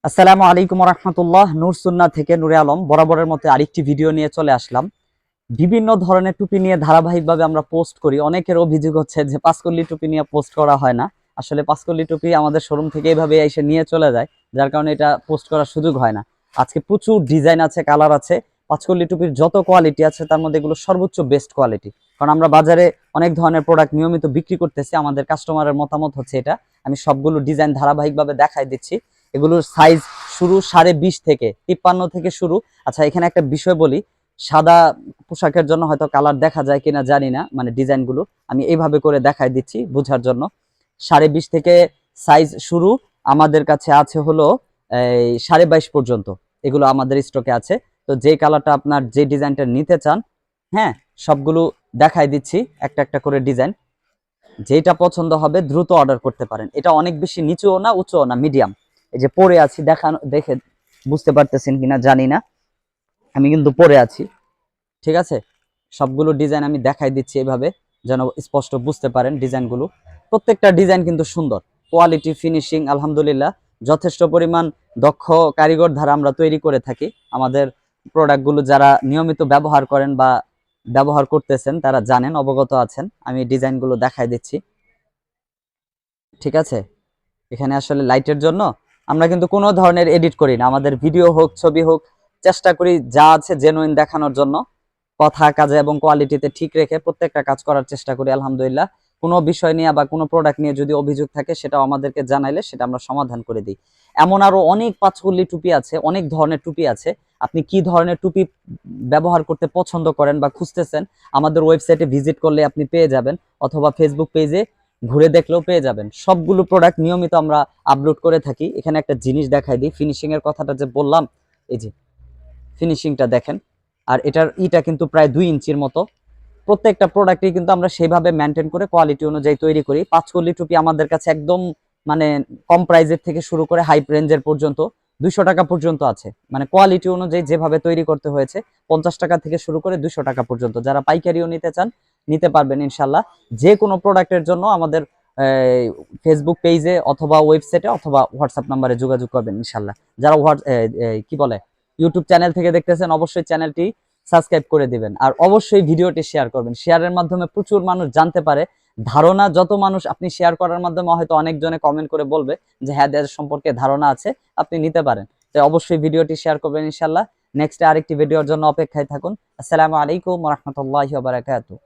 আসসালামু আলাইকুম রহমতুল্লাহ। নূর সুন্নাহ থেকে নূরে আলম বরাবরের মতো আরেকটি ভিডিও নিয়ে চলে আসলাম। বিভিন্ন ধরনের টুপি নিয়ে ধারাবাহিকভাবে আমরা পোস্ট করি। অনেকের অভিযোগ হচ্ছে যে পাঁচকল্লি টুপি নিয়ে পোস্ট করা হয় না। আসলে পাঁচকল্লি টুপি আমাদের শোরুম থেকে এইভাবে এসে নিয়ে চলে যায়, যার কারণে এটা পোস্ট করার সুযোগ হয় না। আজকে প্রচুর ডিজাইন আছে, কালার আছে। পাঁচকল্লি টুপির যত কোয়ালিটি আছে তার মধ্যে এগুলো সর্বোচ্চ বেস্ট কোয়ালিটি, কারণ আমরা বাজারে অনেক ধরনের প্রোডাক্ট নিয়মিত বিক্রি করতেছি। আমাদের কাস্টমারের মতামত হচ্ছে এটা। আমি সবগুলো ডিজাইন ধারাবাহিকভাবে দেখাই দিচ্ছি। এগুলোর সাইজ শুরু 20.5 থেকে 53 থেকে শুরু। আচ্ছা, এখানে একটা বিষয় বলি, সাদা পোশাকের জন্য হয়তো কালার দেখা যায় কিনা জানি না, মানে ডিজাইনগুলো আমি এইভাবে করে দেখাই দিচ্ছি বোঝার জন্য। 20.5 থেকে সাইজ শুরু। আমাদের কাছে আছে হলো 22.5 পর্যন্ত, এগুলো আমাদের স্টকে আছে। তো যে কালারটা আপনার, যে ডিজাইনটা নিতে চান, হ্যাঁ, সবগুলো দেখাই দিচ্ছি একটা একটা করে ডিজাইন। যেটা পছন্দ হবে দ্রুত অর্ডার করতে পারেন। এটা অনেক বেশি নিচুও না উঁচুও না, মিডিয়াম। এই যে পরে আছি, দেখানো দেখে বুঝতে পারতেছেন কিনা জানি না, আমি কিন্তু পরে আছি। ঠিক আছে, সবগুলো ডিজাইন আমি দেখাই দিচ্ছি এভাবে যেন স্পষ্ট বুঝতে পারেন ডিজাইনগুলো। প্রত্যেকটা ডিজাইন কিন্তু সুন্দর, কোয়ালিটি ফিনিশিং আলহামদুলিল্লাহ যথেষ্ট পরিমাণ দক্ষ কারিগর দ্বারা আমরা তৈরি করে থাকি। আমাদের প্রোডাক্টগুলো যারা নিয়মিত ব্যবহার করেন বা ব্যবহার করতেছেন তারা জানেন, অবগত আছেন। আমি ডিজাইনগুলো দেখাই দিচ্ছি। ঠিক আছে, এখানে আসলে লাইটের জন্য আমরা কিন্তু কোনো ধরনের এডিট করি না। আমাদের ভিডিও হোক ছবি হোক, চেষ্টা করি যা আছে জেনুইন দেখানোর জন্য। কথা কাজে এবং কোয়ালিটিতে ঠিক রেখে প্রত্যেকটা কাজ করার চেষ্টা করি আলহামদুলিল্লাহ। কোনো বিষয় নিয়ে বা কোনো প্রোডাক্ট নিয়ে যদি অভিযোগ থাকে সেটাও আমাদেরকে জানাইলে সেটা আমরা সমাধান করে দিই। এমন আরো অনেক পাঁচকল্লি টুপি আছে, অনেক ধরনের টুপি আছে। আপনি কি ধরনের টুপি ব্যবহার করতে পছন্দ করেন বা খুঁজতেছেন, আমাদের ওয়েবসাইটে ভিজিট করলে আপনি পেয়ে যাবেন, অথবা ফেসবুক পেজে ঘুরে দেখলেও পেয়ে যাবেন। সবগুলো প্রোডাক্ট নিয়মিত আমরা আপলোড করে থাকি। এখানে একটা জিনিস দেখাই দিই, ফিনিশিং এর কথাটা যে বললাম, এই যে ফিনিশিংটা দেখেন। আর এটার ইটা কিন্তু প্রায় 2 ইঞ্চির মতো। প্রত্যেকটা প্রোডাক্টই কিন্তু আমরা সেইভাবে মেনটেন করে কোয়ালিটি অনুযায়ী তৈরি করি। পাঁচকল্লি টুপি আমাদের কাছে একদম মানে কম প্রাইজের থেকে শুরু করে হাই রেঞ্জের পর্যন্ত 200 টাকা পর্যন্ত আছে। মানে কোয়ালিটি অনুযায়ী যেভাবে তৈরি করতে হয়েছে, 50 টাকা থেকে শুরু করে 200 টাকা পর্যন্ত। যারা পাইকারিও নিতে চান নিতে পারবেন ইনশাল্লাহ। যে কোনো প্রোডাক্টের জন্য আমাদের ফেসবুক পেজে অথবা ওয়েবসাইটে অথবা হোয়াটসঅ্যাপ নাম্বারে যোগাযোগ করবেন ইনশাল্লাহ। যারা কি বলে ইউটিউব চ্যানেল থেকে দেখতেছেন, অবশ্যই চ্যানেলটি সাবস্ক্রাইব করে দিবেন। আর অবশ্যই ভিডিওটি শেয়ার করবেন। শেয়ারের মাধ্যমে প্রচুর মানুষ জানতে পারে। ধারণা যত মানুষ আপনি শেয়ার করার মাধ্যমে হয়তো অনেকজনে কমেন্ট করে বলবে যে হ্যাঁ, এর সম্পর্কে ধারণা আছে, আপনি নিতে পারেন। তাই অবশ্যই ভিডিওটি শেয়ার করবেন ইনশাল্লাহ। নেক্সট আরেকটি ভিডিওর জন্য অপেক্ষায় থাকুন। আসসালামু আলাইকুম ওয়া রাহমাতুল্লাহি ওয়া বারাকাতুহু।